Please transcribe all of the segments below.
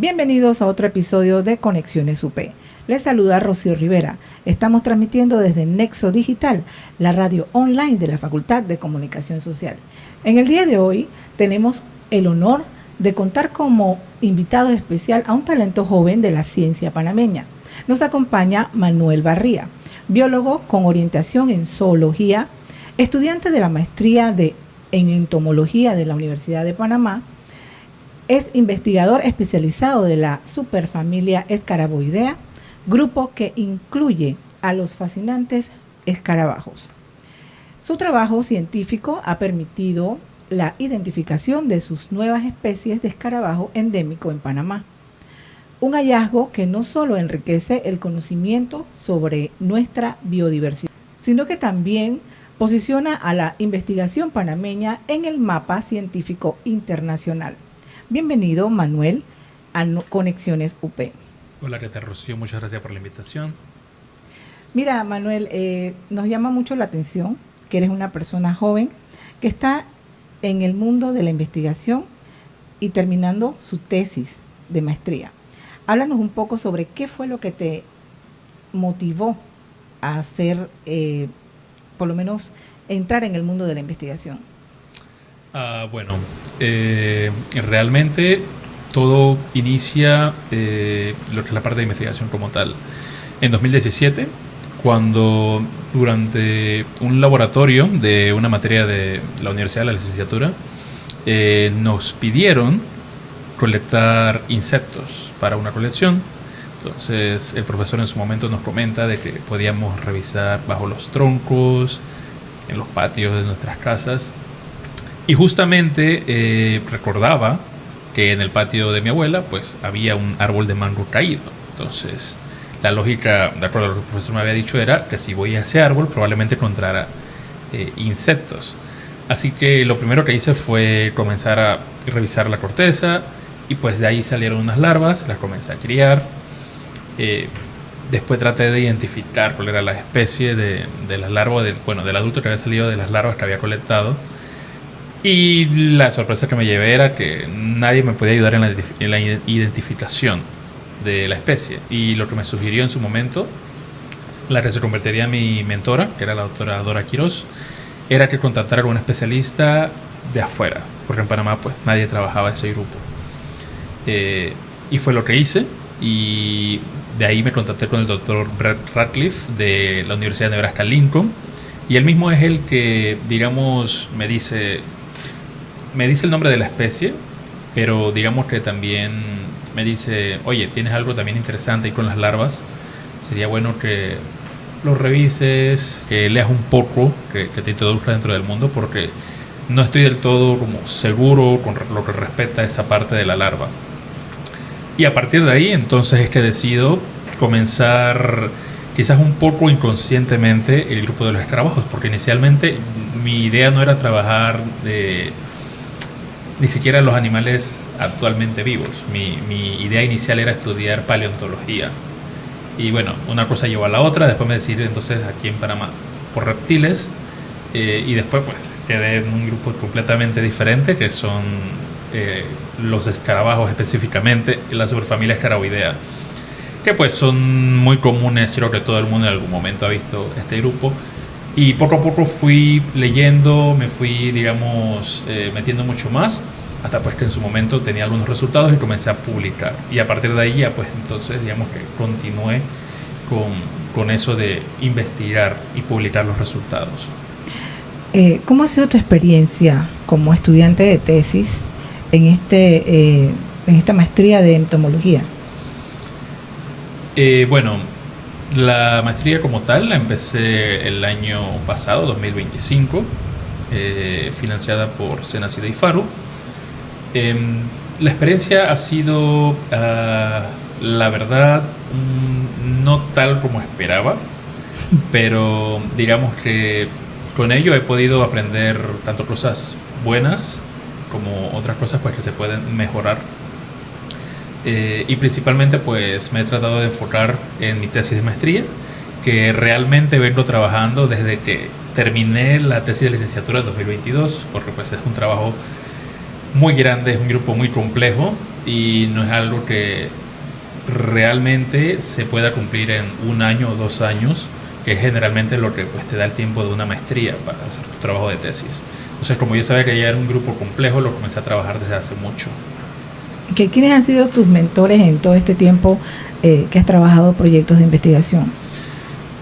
Bienvenidos a otro episodio de Conexiones UP. Les saluda Rocío Rivera. Estamos transmitiendo desde Nexo Digital, la radio online de la Facultad de Comunicación Social. En el día de hoy tenemos el honor de contar como invitado especial a un talento joven de la ciencia panameña. Nos acompaña Manuel Barría, biólogo con orientación en zoología, estudiante de la maestría en entomología de la Universidad de Panamá. Es investigador especializado de la superfamilia Scaraboidea, grupo que incluye a los fascinantes escarabajos. Su trabajo científico ha permitido la identificación de sus nuevas especies de escarabajo endémico en Panamá. Un hallazgo que no solo enriquece el conocimiento sobre nuestra biodiversidad, sino que también posiciona a la investigación panameña en el mapa científico internacional. Bienvenido, Manuel, a Conexiones UP. Hola, ¿qué tal, Rocío? Muchas gracias por la invitación. Mira, Manuel, nos llama mucho la atención que eres una persona joven que está en el mundo de la investigación y terminando su tesis de maestría. Háblanos un poco sobre qué fue lo que te motivó a hacer, por lo menos, entrar en el mundo de la investigación. Realmente todo inicia lo que es la parte de investigación como tal. En 2017, cuando durante un laboratorio de una materia de la Universidad de la Licenciatura, nos pidieron colectar insectos para una colección. Entonces el profesor en su momento nos comenta de que podíamos revisar bajo los troncos, en los patios de nuestras casas. Y justamente recordaba que en el patio de mi abuela pues había un árbol de mango caído. Entonces la lógica, de acuerdo a lo que el profesor me había dicho, era que si voy a ese árbol probablemente encontrara insectos. Así que lo primero que hice fue comenzar a revisar la corteza y pues de ahí salieron unas larvas, las comencé a criar. Después traté de identificar cuál era la especie de las larvas, del adulto que había salido de las larvas que había colectado. Y la sorpresa que me llevé era que nadie me podía ayudar en la identificación de la especie. Y lo que me sugirió en su momento, la que se convertiría en mi mentora, que era la doctora Dora Quiroz, era que contactara con un especialista de afuera, porque en Panamá pues nadie trabajaba ese grupo. Y fue lo que hice, y de ahí me contacté con el doctor Brett Ratcliffe de la Universidad de Nebraska Lincoln, y él mismo es el que, digamos, me dice el nombre de la especie, pero digamos que también me dice, oye, tienes algo también interesante ahí con las larvas, sería bueno que lo revises, que leas un poco, que te introduzcas dentro del mundo, porque no estoy del todo como seguro con lo que respecta a esa parte de la larva. Y a partir de ahí entonces es que decido comenzar, quizás un poco inconscientemente, el grupo de los escarabajos, porque inicialmente mi idea no era trabajar ni siquiera los animales actualmente vivos. Mi idea inicial era estudiar paleontología. Y bueno, una cosa llevó a la otra. Después me decidí entonces aquí en Panamá por reptiles. Y después pues quedé en un grupo completamente diferente, que son los escarabajos, específicamente la superfamilia Scaraboidea, que pues son muy comunes. Creo que todo el mundo en algún momento ha visto este grupo. Y poco a poco fui leyendo, me fui, digamos, metiendo mucho más, hasta pues que en su momento tenía algunos resultados y comencé a publicar. Y a partir de ahí ya pues entonces, digamos que continué con eso de investigar y publicar los resultados. ¿Cómo ha sido tu experiencia como estudiante de tesis en esta maestría de entomología? La maestría como tal la empecé el año pasado, 2025, financiada por Senacide y FARU. La experiencia ha sido, la verdad, no tal como esperaba, pero digamos que con ello he podido aprender tanto cosas buenas como otras cosas pues que se pueden mejorar. Y principalmente pues me he tratado de enfocar en mi tesis de maestría, que realmente vengo trabajando desde que terminé la tesis de licenciatura de 2022, porque pues es un trabajo muy grande, es un grupo muy complejo y no es algo que realmente se pueda cumplir en 1 año o 2 años, que es generalmente lo que pues, te da el tiempo de una maestría para hacer tu trabajo de tesis. Entonces, como yo sabía que ya era un grupo complejo, lo comencé a trabajar desde hace mucho. ¿Quiénes han sido tus mentores en todo este tiempo que has trabajado proyectos de investigación?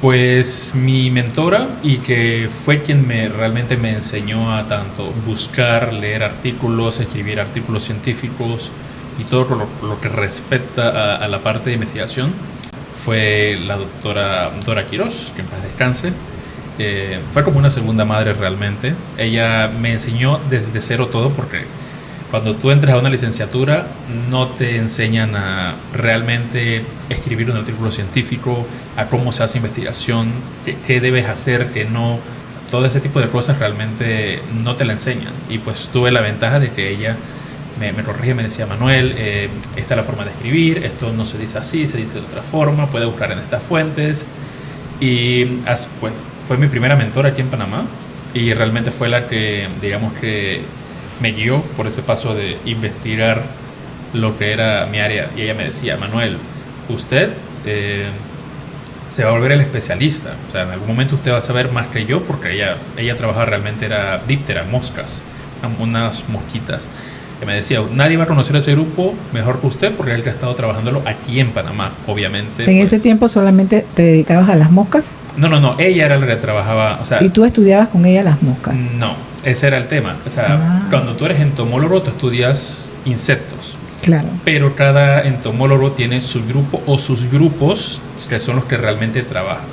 Pues mi mentora, y que fue quien realmente me enseñó a tanto buscar, leer artículos, escribir artículos científicos y todo lo que respecta a la parte de investigación, fue la doctora Dora Quirós, que en paz descanse. Fue como una segunda madre realmente. Ella me enseñó desde cero todo, porque cuando tú entras a una licenciatura no te enseñan a realmente escribir un artículo científico, a cómo se hace investigación, qué debes hacer, qué no. Todo ese tipo de cosas realmente no te la enseñan. Y pues tuve la ventaja de que ella me corregía, me decía: Manuel, esta es la forma de escribir, esto no se dice así, se dice de otra forma, puede buscar en estas fuentes. Y fue mi primera mentora aquí en Panamá, y realmente fue la que, digamos que, me guió por ese paso de investigar lo que era mi área. Y ella me decía: Manuel, usted se va a volver el especialista. O sea, en algún momento usted va a saber más que yo, porque ella trabajaba realmente, era díptera, moscas, unas mosquitas. Y me decía: nadie va a conocer ese grupo mejor que usted, porque es el que ha estado trabajándolo aquí en Panamá, obviamente. ¿En ese tiempo solamente te dedicabas a las moscas? No, ella era la que trabajaba, o sea... ¿Y tú estudiabas con ella las moscas? No, ese era el tema. O sea, cuando tú eres entomólogo, tú estudias insectos. Claro. Pero cada entomólogo tiene su grupo o sus grupos, que son los que realmente trabajan.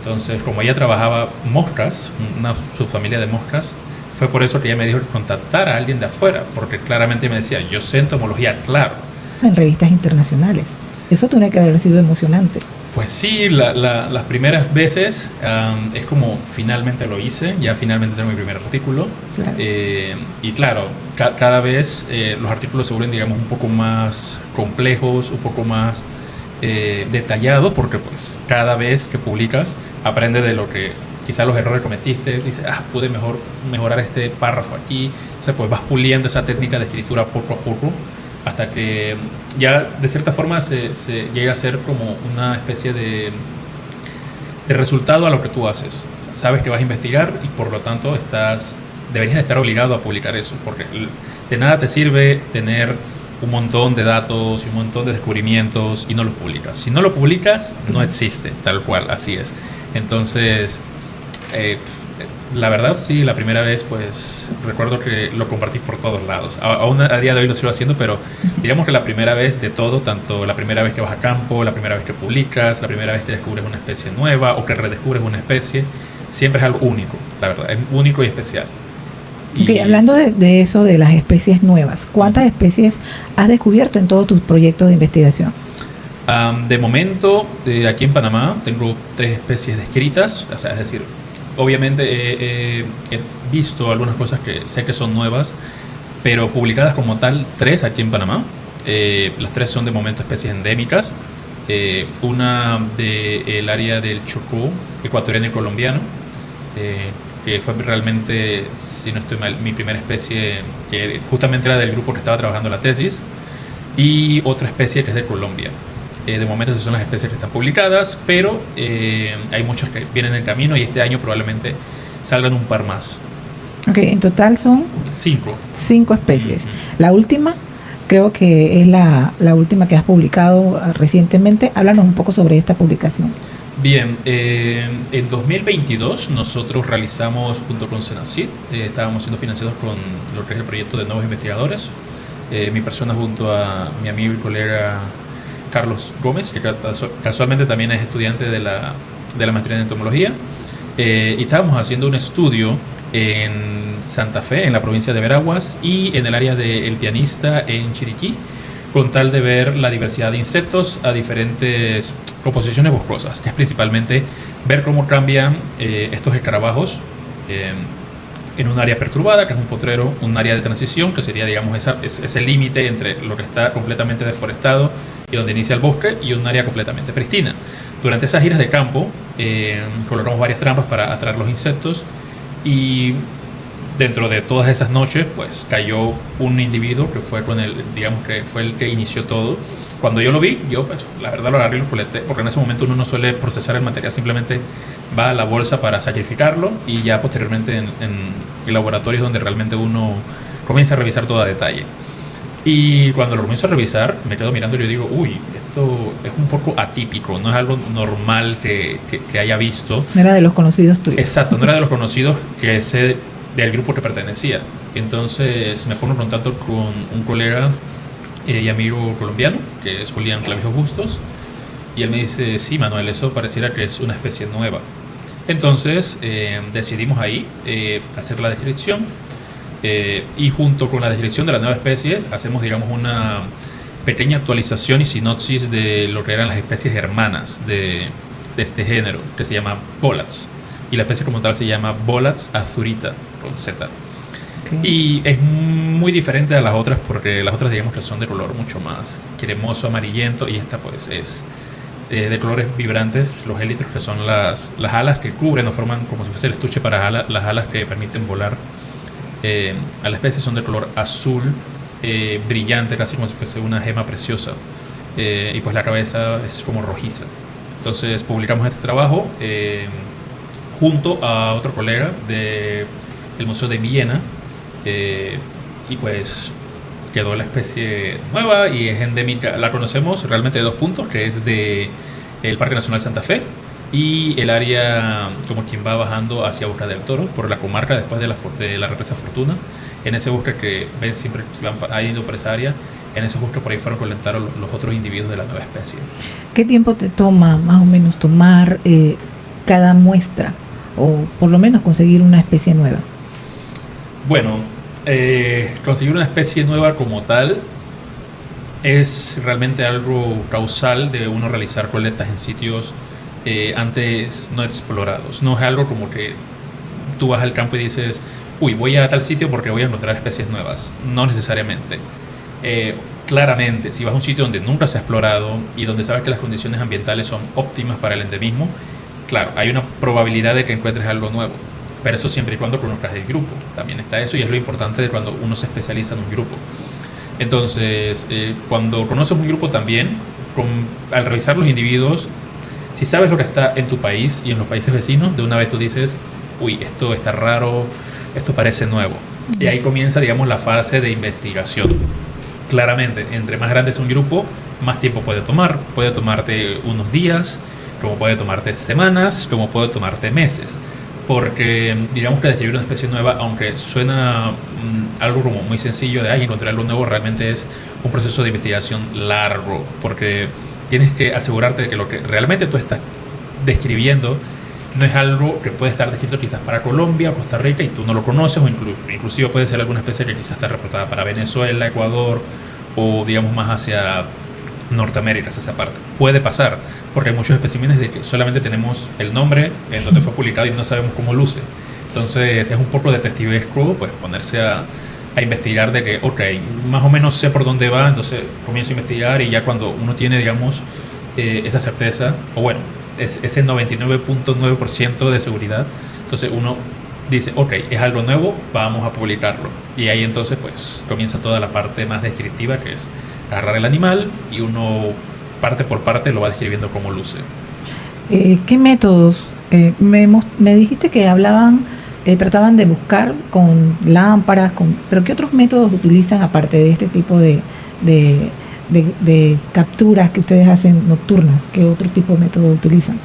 Entonces, como ella trabajaba moscas, su familia de moscas, fue por eso que ella me dijo que contactara a alguien de afuera, porque claramente me decía: yo sé entomología, claro. En revistas internacionales. Eso tiene que haber sido emocionante. Pues sí, las primeras veces es como finalmente lo hice, ya finalmente tengo mi primer artículo. Claro. Y claro, cada vez los artículos se vuelven, digamos, un poco más complejos, un poco más detallados, porque pues cada vez que publicas aprendes de lo que quizás los errores que cometiste, dices: pude mejorar este párrafo aquí. Entonces pues vas puliendo esa técnica de escritura poco a poco, hasta que ya de cierta forma se llega a ser como una especie de resultado a lo que tú haces. O sea, sabes que vas a investigar y por lo tanto deberías de estar obligado a publicar eso, porque de nada te sirve tener un montón de datos y un montón de descubrimientos y no los publicas. Si no lo publicas, no existe, tal cual, así es. Entonces, la verdad, sí, la primera vez, pues recuerdo que lo compartí por todos lados. Aún a día de hoy lo sigo haciendo, pero digamos que la primera vez de todo, tanto la primera vez que vas a campo, la primera vez que publicas, la primera vez que descubres una especie nueva o que redescubres una especie, siempre es algo único, la verdad, es único y especial. Okay, hablando de eso, de las especies nuevas, ¿cuántas especies has descubierto en todos tus proyectos de investigación? De momento, aquí en Panamá tengo 3 especies descritas, o sea, es decir, obviamente he visto algunas cosas que sé que son nuevas, pero publicadas como tal 3 aquí en Panamá. Las 3 son de momento especies endémicas. Una del área del Chocó, ecuatoriano y colombiano, que fue realmente, si no estoy mal, mi primera especie, que justamente era del grupo que estaba trabajando la tesis, y otra especie que es de Colombia. De momento esas son las especies que están publicadas, pero hay muchas que vienen en camino y este año probablemente salgan un par más. Ok, en total son 5 especies. La última, creo que es la última que has publicado recientemente. Háblanos un poco sobre esta publicación. Bien, en 2022 nosotros realizamos junto con Senacid, estábamos siendo financiados con lo que es el proyecto de nuevos investigadores. Mi persona junto a mi amigo y colega Carlos Gómez, que casualmente también es estudiante de la maestría en entomología, y estábamos haciendo un estudio en Santa Fe, en la provincia de Veraguas, y en el área de El Pianista, en Chiriquí, con tal de ver la diversidad de insectos a diferentes composiciones boscosas, que es principalmente ver cómo cambian estos escarabajos en un área perturbada, que es un potrero, un área de transición, que sería, digamos, ese límite entre lo que está completamente deforestado y donde inicia el bosque, y un área completamente pristina. Durante esas giras de campo colocamos varias trampas para atraer los insectos, y dentro de todas esas noches, pues cayó un individuo que fue digamos que fue el que inició todo. Cuando yo lo vi, yo pues la verdad lo agarré y lo poleté, porque en ese momento uno no suele procesar el material, simplemente va a la bolsa para sacrificarlo y ya posteriormente en el laboratorio es donde realmente uno comienza a revisar todo a detalle. Y cuando lo comienzo a revisar, me quedo mirando y yo digo, uy, esto es un poco atípico, no es algo normal que haya visto. No era de los conocidos tuyos. Exacto, no era de los conocidos que sé del grupo que pertenecía. Entonces me pongo en contacto con un colega y amigo colombiano, que es Julián Clavijo Bustos, y él me dice, sí, Manuel, eso pareciera que es una especie nueva. Entonces decidimos ahí hacer la descripción, y junto con la descripción de la nueva especie hacemos, digamos, una pequeña actualización y sinopsis de lo que eran las especies hermanas de este género, que se llama Bolats, y la especie como tal se llama Bolats azurita, con Z. Okay. Y es muy diferente a las otras, porque las otras, digamos, que son de color mucho más cremoso, amarillento, y esta pues es de colores vibrantes, los élitros, que son las alas que cubren o forman como si fuese el estuche para las alas que permiten volar a la especie, son de color azul brillante, casi como si fuese una gema preciosa, y pues la cabeza es como rojiza. Entonces publicamos este trabajo junto a otro colega del Museo de Viena, y pues quedó la especie nueva y es endémica. La conocemos realmente de dos puntos, que es de el Parque Nacional Santa Fe y el área como quien va bajando hacia Boca del Toro, por la comarca después de la represa Fortuna. En ese bosque que ven siempre, si van yendo por esa área, en ese bosque por ahí fueron colectados los otros individuos de la nueva especie. ¿Qué tiempo te toma más o menos tomar cada muestra, o por lo menos conseguir una especie nueva? Bueno, conseguir una especie nueva como tal es realmente algo causal de uno realizar colectas en sitios antes no explorados. No es algo como que tú vas al campo y dices, uy, voy a tal sitio porque voy a encontrar especies nuevas. No necesariamente. Claramente, si vas a un sitio donde nunca se ha explorado y donde sabes que las condiciones ambientales son óptimas para el endemismo, claro, hay una probabilidad de que encuentres algo nuevo. Pero eso siempre y cuando conozcas el grupo. También está eso, y es lo importante de cuando uno se especializa en un grupo. Entonces, cuando conoces un grupo también, al revisar los individuos, si sabes lo que está en tu país y en los países vecinos, de una vez tú dices, uy, esto está raro, esto parece nuevo. Y ahí comienza, digamos, la fase de investigación. Claramente, entre más grande es un grupo, más tiempo puede tomar. Puede tomarte unos días, como puede tomarte semanas, como puede tomarte meses. Porque digamos que describir una especie nueva, aunque suena algo como muy sencillo de encontrar algo nuevo, realmente es un proceso de investigación largo, porque tienes que asegurarte de que lo que realmente tú estás describiendo no es algo que puede estar descrito quizás para Colombia o Costa Rica y tú no lo conoces, o inclusive puede ser alguna especie que quizás está reportada para Venezuela, Ecuador, o digamos más hacia Norteamérica, esa parte. Puede pasar, porque hay muchos especímenes de que solamente tenemos el nombre en donde fue publicado y no sabemos cómo luce. Entonces es un poco detectivesco, pues ponerse a investigar de que, ok, más o menos sé por dónde va, entonces comienzo a investigar, y ya cuando uno tiene, digamos, esa certeza, o bueno, ese 99.9% de seguridad, entonces uno dice, ok, es algo nuevo, vamos a publicarlo. Y ahí entonces pues comienza toda la parte más descriptiva, que es agarrar el animal y uno parte por parte lo va describiendo como luce. ¿Qué métodos? Me dijiste que trataban de buscar con lámparas, pero ¿qué otros métodos utilizan aparte de este tipo de capturas que ustedes hacen nocturnas? ¿Qué otro tipo de método utilizan?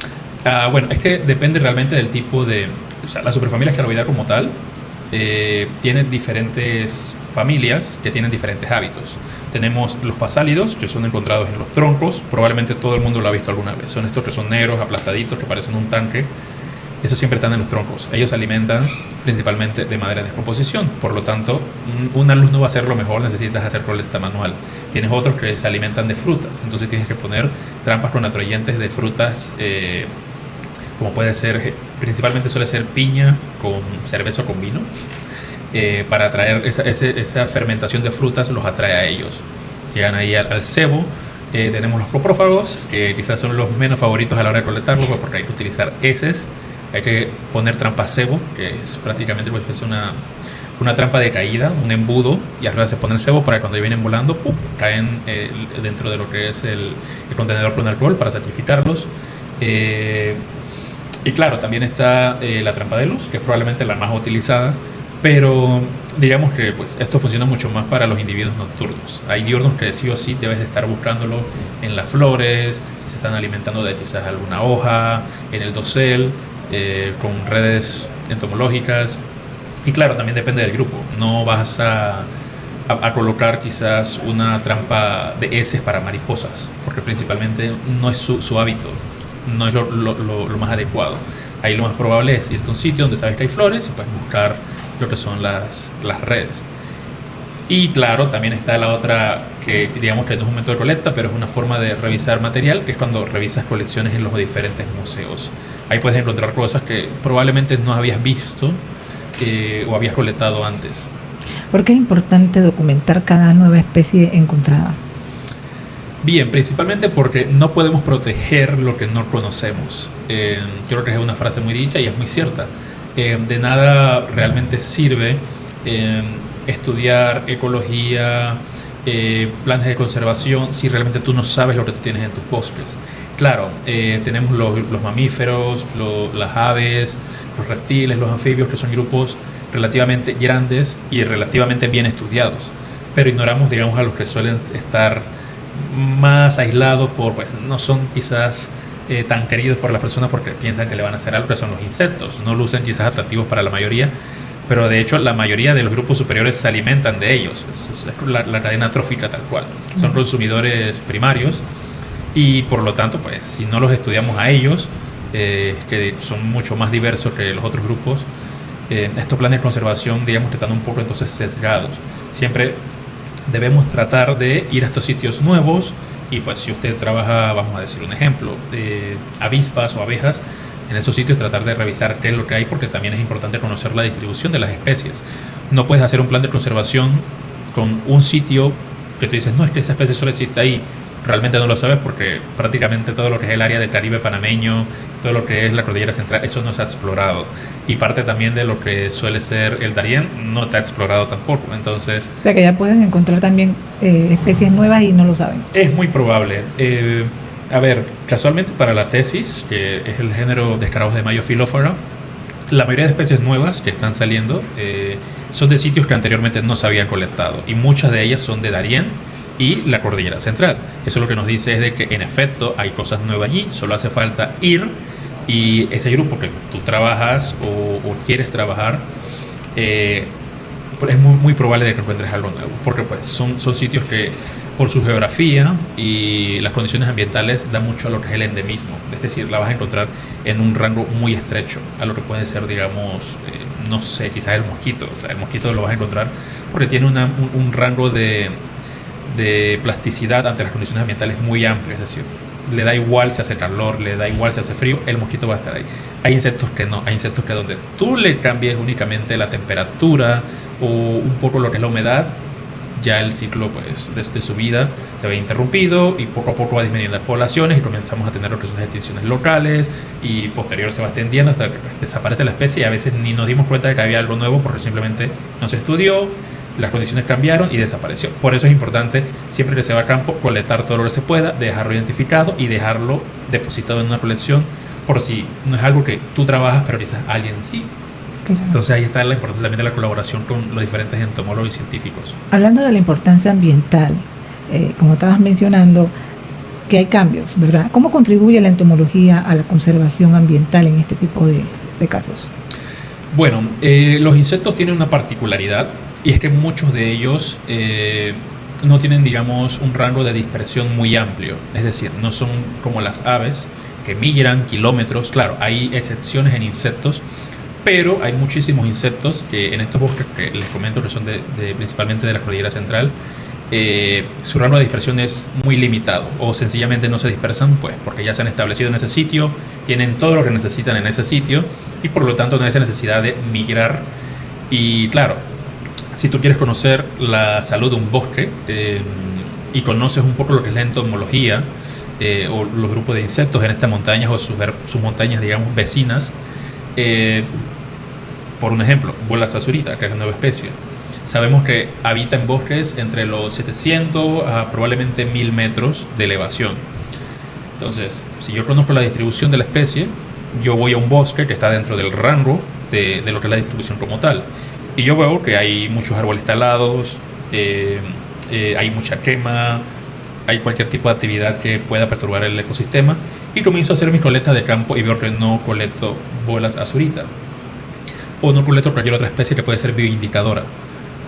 Bueno, es que depende realmente del tipo de... O sea, la superfamilia escaroidea como tal tiene diferentes familias que tienen diferentes hábitos. Tenemos los pasálidos, que son encontrados en los troncos. Probablemente todo el mundo lo ha visto alguna vez. Son estos que son negros, aplastaditos, que parecen un tanque. Esos siempre están en los troncos. Ellos se alimentan principalmente de madera de descomposición. Por lo tanto, una luz no va a ser lo mejor, necesitas hacer colecta manual. Tienes otros que se alimentan de frutas. Entonces tienes que poner trampas con atrayentes de frutas, como puede ser, principalmente suele ser piña con cerveza o con vino. Para atraer esa fermentación de frutas, los atrae a ellos. Llegan ahí al cebo. Tenemos los coprófagos, que quizás son los menos favoritos a la hora de colectarlos, porque hay que utilizar heces hay que poner trampa cebo, que es prácticamente pues, es una trampa de caída, un embudo, y arriba se pone el cebo para que cuando vienen volando, ¡pum!, caen dentro de lo que es el contenedor con alcohol para certificarlos. Y claro, también está la trampa de luz, que es probablemente la más utilizada, pero digamos que pues, esto funciona mucho más para los individuos nocturnos. Hay diurnos que sí o sí debes de estar buscándolo en las flores, si se están alimentando de quizás alguna hoja, en el dosel, con redes entomológicas. Y claro, también depende del grupo. No vas a colocar quizás una trampa de heces para mariposas, porque principalmente no es su hábito, no es lo más adecuado. Ahí lo más probable es irte a un sitio donde sabes que hay flores y puedes buscar lo que son las redes. Y claro, también está la otra, que digamos que no es un método de colecta, pero es una forma de revisar material, que es cuando revisas colecciones en los diferentes museos. Ahí puedes encontrar cosas que probablemente no habías visto o habías colectado antes. ¿Por qué es importante documentar cada nueva especie encontrada? Bien, principalmente porque no podemos proteger lo que no conocemos. Creo que es una frase muy dicha y es muy cierta. De nada realmente sirve estudiar ecología, planes de conservación, si realmente tú no sabes lo que tú tienes en tus bosques. Claro, tenemos los mamíferos, las aves, los reptiles, los anfibios, que son grupos relativamente grandes y relativamente bien estudiados, pero ignoramos, digamos, a los que suelen estar más aislados pues no son quizás tan queridos por las personas porque piensan que le van a hacer algo, que son los insectos. No lucen quizás atractivos para la mayoría, pero de hecho la mayoría de los grupos superiores se alimentan de ellos. Es la cadena trófica tal cual. Son consumidores primarios y por lo tanto, pues si no los estudiamos a ellos, que son mucho más diversos que los otros grupos, estos planes de conservación, digamos, que están un poco entonces sesgados. Siempre debemos tratar de ir a estos sitios nuevos y pues si usted trabaja, vamos a decir un ejemplo, avispas o abejas, en esos sitios tratar de revisar qué es lo que hay, porque también es importante conocer la distribución de las especies. No puedes hacer un plan de conservación con un sitio que te dices, no, es que esa especie solo existe ahí. Realmente no lo sabes porque prácticamente todo lo que es el área del Caribe panameño, todo lo que es la cordillera central, eso no se ha explorado. Y parte también de lo que suele ser el Darién no está explorado tampoco. Entonces, o sea que ya pueden encontrar también especies nuevas y no lo saben. Es muy probable. A ver, casualmente para la tesis, que es el género de escarabajos de mayo Phyllophora, la mayoría de especies nuevas que están saliendo son de sitios que anteriormente no se habían colectado. Y muchas de ellas son de Darién y la cordillera central. Eso lo que nos dice es de que en efecto hay cosas nuevas allí, solo hace falta ir y ese grupo que tú trabajas o quieres trabajar, es muy probable de que encuentres algo nuevo, porque pues son sitios que por su geografía y las condiciones ambientales da mucho a lo que es el endemismo, es decir, la vas a encontrar en un rango muy estrecho a lo que puede ser, digamos, no sé, quizás el mosquito. O sea, el mosquito lo vas a encontrar porque tiene un rango de plasticidad ante las condiciones ambientales muy amplio, es decir, le da igual si hace calor, le da igual si hace frío, el mosquito va a estar ahí. Hay insectos que no, hay insectos que donde tú le cambies únicamente la temperatura o un poco lo que es la humedad, ya el ciclo pues de su vida se ve interrumpido y poco a poco va disminuyendo las poblaciones y comenzamos a tener lo que son las extinciones locales y posterior se va extendiendo hasta que pues, desaparece la especie y a veces ni nos dimos cuenta de que había algo nuevo porque simplemente no se estudió, las condiciones cambiaron y desapareció. Por eso es importante, siempre que se va a campo, colectar todo lo que se pueda, dejarlo identificado y dejarlo depositado en una colección, por si no es algo que tú trabajas, pero quizás alguien sí. Claro. Entonces ahí está la importancia también de la colaboración con los diferentes entomólogos y científicos. Hablando de la importancia ambiental, como estabas mencionando, que hay cambios, ¿verdad? ¿Cómo contribuye la entomología a la conservación ambiental en este tipo de casos? Bueno, los insectos tienen una particularidad, y es que muchos de ellos no tienen, digamos, un rango de dispersión muy amplio. Es decir, no son como las aves que migran kilómetros. Claro, hay excepciones en insectos, pero hay muchísimos insectos que en estos bosques que les comento que son principalmente de la cordillera central, su rango de dispersión es muy limitado o sencillamente no se dispersan pues porque ya se han establecido en ese sitio, tienen todo lo que necesitan en ese sitio y por lo tanto no hay esa necesidad de migrar. Y claro, si tú quieres conocer la salud de un bosque y conoces un poco lo que es la entomología o los grupos de insectos en estas montañas o sus montañas, digamos, vecinas, Eh, por un ejemplo, Bolas azurita, que es una nueva especie. Sabemos que habita en bosques entre los 700 a probablemente 1000 metros de elevación. Entonces, si yo conozco la distribución de la especie, yo voy a un bosque que está dentro del rango de lo que es la distribución como tal. Y yo veo que hay muchos árboles talados, hay mucha quema, hay cualquier tipo de actividad que pueda perturbar el ecosistema. Y comienzo a hacer mis colectas de campo y veo que no colecto Bolas azurita. O no colecto cualquier otra especie que puede ser bioindicadora.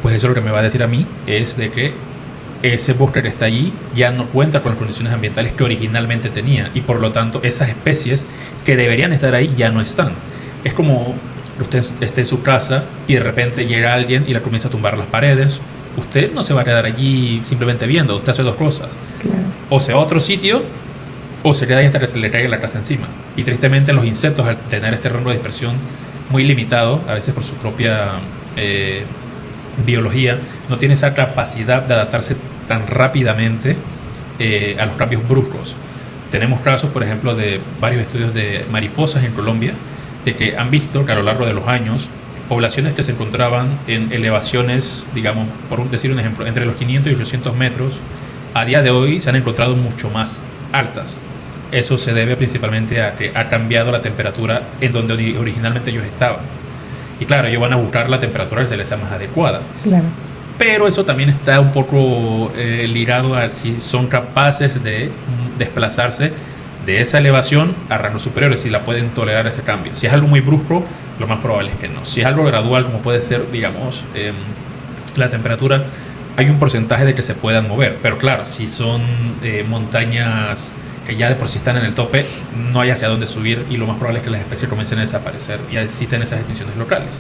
Pues eso lo que me va a decir a mí es de que ese bosque que está allí ya no cuenta con las condiciones ambientales que originalmente tenía, y por lo tanto esas especies que deberían estar ahí ya no están. Es como usted esté en su casa y de repente llega alguien y le comienza a tumbar las paredes. Usted no se va a quedar allí simplemente viendo, usted hace dos cosas. Claro. O se va a otro sitio o se queda ahí hasta que se le caiga la casa encima. Y tristemente los insectos, al tener este rango de dispersión muy limitado, a veces por su propia biología, no tiene esa capacidad de adaptarse tan rápidamente a los cambios bruscos. Tenemos casos, por ejemplo, de varios estudios de mariposas en Colombia, de que han visto que a lo largo de los años, poblaciones que se encontraban en elevaciones, digamos, por decir un ejemplo, entre los 500 y 800 metros, a día de hoy se han encontrado mucho más altas. Eso se debe principalmente a que ha cambiado la temperatura en donde originalmente ellos estaban. Y claro, ellos van a buscar la temperatura que se les sea más adecuada. Claro. Pero eso también está un poco ligado a si son capaces de desplazarse de esa elevación a rangos superiores, si la pueden tolerar ese cambio. Si es algo muy brusco, lo más probable es que no. Si es algo gradual, como puede ser, digamos, la temperatura, hay un porcentaje de que se puedan mover. Pero claro, si son montañas que ya de por sí están en el tope, no hay hacia dónde subir, y lo más probable es que las especies comiencen a desaparecer y existen esas extinciones locales.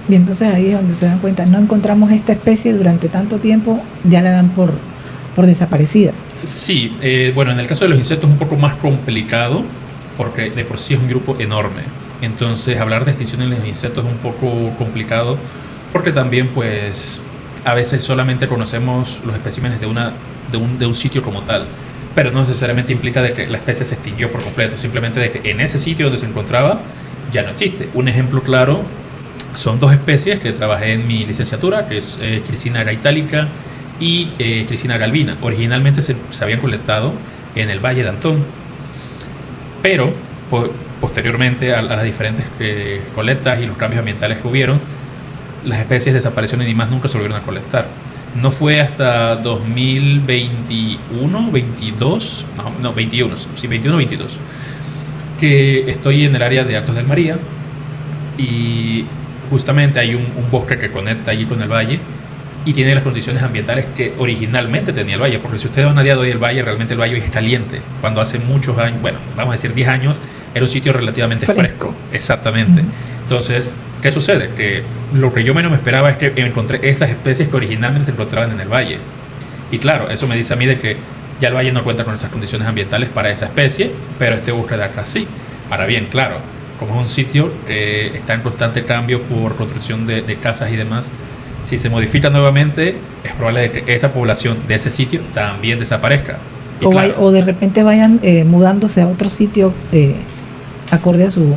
Y entonces ahí es donde se dan cuenta, no encontramos esta especie durante tanto tiempo, ya la dan por desaparecida. Sí, bueno, en el caso de los insectos es un poco más complicado, porque de por sí es un grupo enorme. Entonces hablar de extinción en los insectos es un poco complicado, porque también pues a veces solamente conocemos los especímenes de un sitio como tal, pero no necesariamente implica de que la especie se extinguió por completo, simplemente de que en ese sitio donde se encontraba ya no existe. Un ejemplo claro son dos especies que trabajé en mi licenciatura, que es Crisina itálica y Crisina galvina. Originalmente se habían colectado en el Valle de Antón, pero posteriormente a las diferentes colectas y los cambios ambientales que hubieron, las especies desaparecieron y más nunca se volvieron a colectar. No fue hasta 2021, 22, no, 21, sí, 21, 22, que estoy en el área de Altos del María, y justamente hay un bosque que conecta allí con el valle y tiene las condiciones ambientales que originalmente tenía el valle, porque si ustedes van a día de hoy el valle, realmente el valle es caliente, cuando hace muchos años, bueno, vamos a decir 10 años, era un sitio relativamente fresco. Exactamente. Entonces, ¿qué sucede? Que lo que yo menos me esperaba es que encontré esas especies que originalmente se encontraban en el valle. Y claro, eso me dice a mí de que ya el valle no cuenta con esas condiciones ambientales para esa especie, pero este bosque de acá sí. Ahora bien, claro, como es un sitio que está en constante cambio por construcción de casas y demás, si se modifica nuevamente, es probable que esa población de ese sitio también desaparezca. O de repente vayan mudándose a otro sitio acorde a su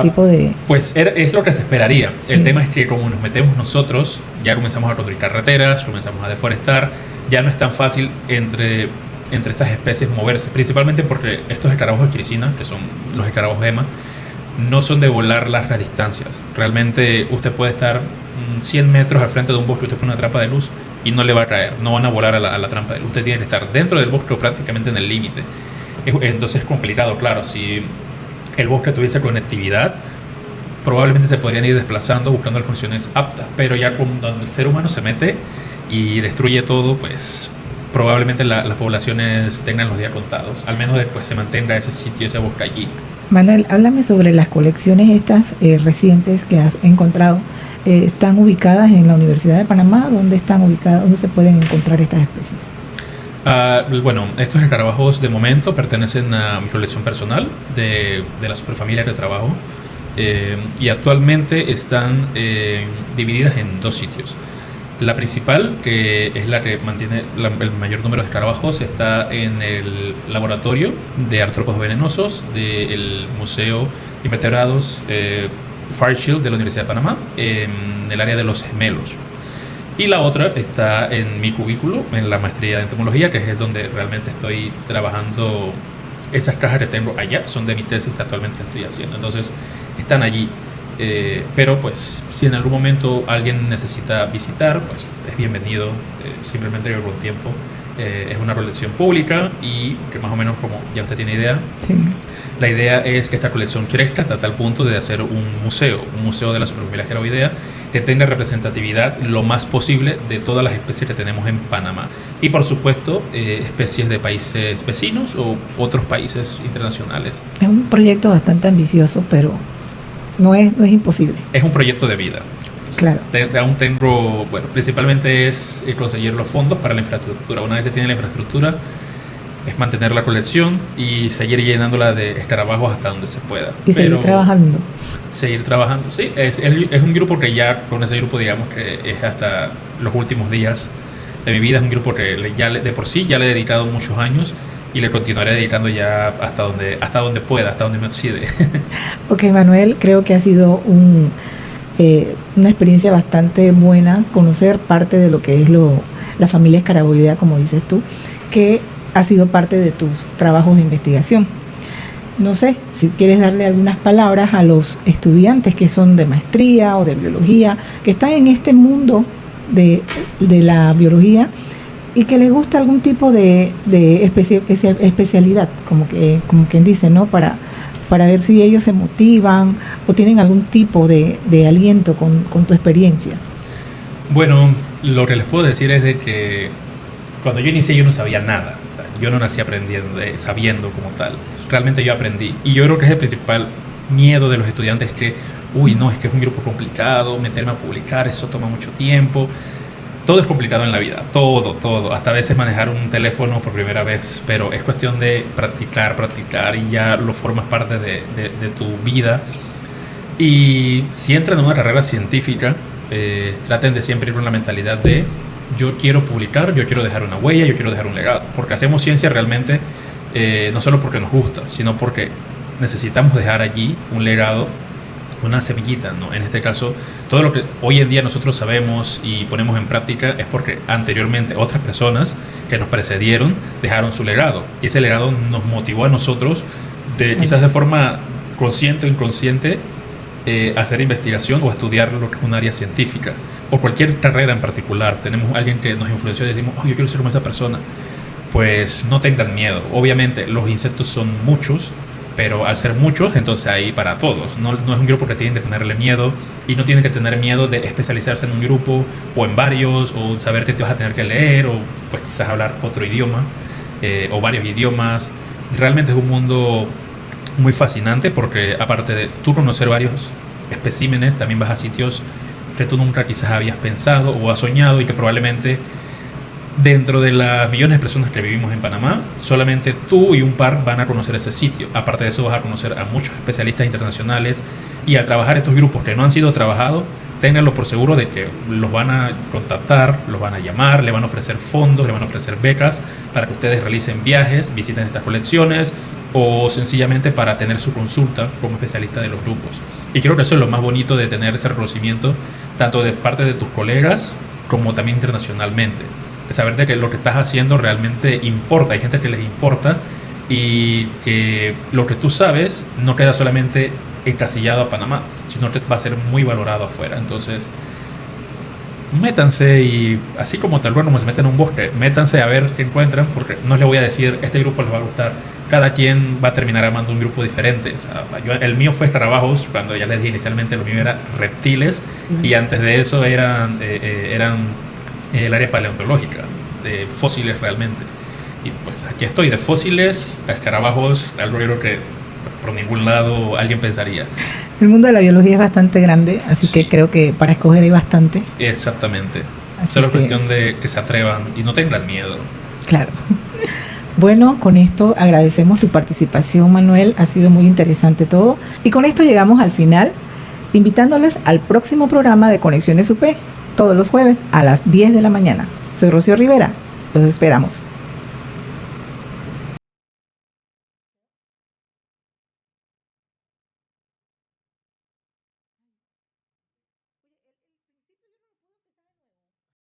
tipo de... Pues es lo que se esperaría. Sí. El tema es que como nos metemos nosotros, ya comenzamos a construir carreteras, comenzamos a deforestar, ya no es tan fácil entre estas especies moverse, principalmente porque estos escarabajos de Crisina, que son los escarabajos gema, no son de volar largas distancias. Realmente usted puede estar 100 metros al frente de un bosque, usted pone una trampa de luz y no le va a caer, no van a volar a la trampa de luz. Usted tiene que estar dentro del bosque o prácticamente en el límite. Entonces es complicado, claro. Si el bosque tuviese conectividad, probablemente se podrían ir desplazando buscando las condiciones aptas, pero ya cuando el ser humano se mete y destruye todo, pues probablemente las poblaciones tengan los días contados, al menos después se mantenga ese sitio, ese bosque allí. Manuel, háblame sobre las colecciones estas recientes que has encontrado. ¿Están ubicadas en la Universidad de Panamá? ¿Dónde están ubicadas? ¿Dónde se pueden encontrar estas especies? Bueno, estos escarabajos de momento pertenecen a mi colección personal de la superfamilia que trabajo, y actualmente están divididas en dos sitios. La principal, que es la que mantiene el mayor número de escarabajos, está en el laboratorio de artrópodos venenosos del Museo de Invertebrados Fairchild de la Universidad de Panamá, en el área de los gemelos. Y la otra está en mi cubículo, en la maestría de entomología, que es donde realmente estoy trabajando. Esas cajas que tengo allá son de mi tesis que actualmente estoy haciendo. Entonces, están allí. Pero pues si en algún momento alguien necesita visitar, pues es bienvenido. Simplemente con tiempo. Es una colección pública y que más o menos, como ya usted tiene idea, Sí. la idea es que esta colección crezca hasta tal punto de hacer un museo de la superfamilia Scaraboidea que tenga representatividad lo más posible de todas las especies que tenemos en Panamá. Y por supuesto, especies de países vecinos o otros países internacionales. Es un proyecto bastante ambicioso, pero no es imposible. Es un proyecto de vida. Claro. Aún tengo, bueno, principalmente es conseguir los fondos para la infraestructura. Una vez se tiene la infraestructura, es mantener la colección y seguir llenándola de escarabajos hasta donde se pueda. Y seguir trabajando. Seguir trabajando, sí. Es un grupo que ya, con ese grupo, digamos que es hasta los últimos días de mi vida. Es un grupo que de por sí ya le he dedicado muchos años y le continuaré dedicando ya hasta donde pueda, hasta donde me decide. Ok, Manuel, creo que ha sido una experiencia bastante buena conocer parte de lo que es la familia Scaraboidea, como dices tú, que ha sido parte de tus trabajos de investigación. No sé, si quieres darle algunas palabras a los estudiantes que son de maestría o de biología, que están en este mundo de la biología y que les gusta algún tipo de especialidad, como quien dice, ¿no? Para ver si ellos se motivan o tienen algún tipo de aliento con tu experiencia. Bueno, lo que les puedo decir es de que cuando yo inicié yo no sabía nada. O sea, yo no nací sabiendo como tal. Realmente yo aprendí. Y yo creo que es el principal miedo de los estudiantes que, no, es que es un grupo complicado, meterme a publicar, eso toma mucho tiempo. Todo es complicado en la vida, todo. Hasta a veces manejar un teléfono por primera vez, pero es cuestión de practicar y ya lo formas parte de tu vida. Y si entran en una carrera científica, traten de siempre ir con la mentalidad de yo quiero publicar, yo quiero dejar una huella, yo quiero dejar un legado. Porque hacemos ciencia realmente no solo porque nos gusta, sino porque necesitamos dejar allí un legado, una semillita, ¿no? En este caso, todo lo que hoy en día nosotros sabemos y ponemos en práctica es porque anteriormente otras personas que nos precedieron dejaron su legado. Y ese legado nos motivó a nosotros, quizás de forma consciente o inconsciente, a hacer investigación o estudiar un área científica o cualquier carrera en particular. Tenemos a alguien que nos influenció y decimos, yo quiero ser como esa persona. Pues no tengan miedo. Obviamente los insectos son muchos, pero al ser muchos, entonces hay para todos. No es un grupo que tienen que tenerle miedo y no tienen que tener miedo de especializarse en un grupo o en varios o saber que te vas a tener que leer o pues quizás hablar otro idioma o varios idiomas. Realmente es un mundo muy fascinante porque aparte de tú conocer varios especímenes, también vas a sitios que tú nunca quizás habías pensado o has soñado y que probablemente dentro de las millones de personas que vivimos en Panamá, solamente tú y un par van a conocer ese sitio. Aparte de eso, vas a conocer a muchos especialistas internacionales y al trabajar estos grupos que no han sido trabajados, ténganlo por seguro de que los van a contactar, los van a llamar, le van a ofrecer fondos, le van a ofrecer becas para que ustedes realicen viajes, visiten estas colecciones o sencillamente para tener su consulta como especialista de los grupos. Y creo que eso es lo más bonito de tener ese reconocimiento tanto de parte de tus colegas como también internacionalmente. Saber de que lo que estás haciendo realmente importa, hay gente que les importa y que lo que tú sabes no queda solamente encasillado a Panamá, sino que va a ser muy valorado afuera. Entonces, métanse y así como tal cual como se meten en un bosque, métanse a ver qué encuentran, porque no les voy a decir, este grupo les va a gustar. Cada quien va a terminar amando un grupo diferente. O sea, el mío fue escarabajos, cuando ya les dije inicialmente, lo mío era reptiles, y antes de eso eran el área paleontológica, de fósiles realmente. Y pues aquí estoy, de fósiles a escarabajos, algo que por ningún lado alguien pensaría. El mundo de la biología es bastante grande, así que creo que para escoger hay bastante. Exactamente. Solo es cuestión de que se atrevan y no tengan miedo. Claro. Bueno, con esto agradecemos tu participación, Manuel. Ha sido muy interesante todo. Y con esto llegamos al final, invitándoles al próximo programa de Conexiones UP, todos los jueves a las 10 de la mañana. Soy Rocío Rivera. Los esperamos.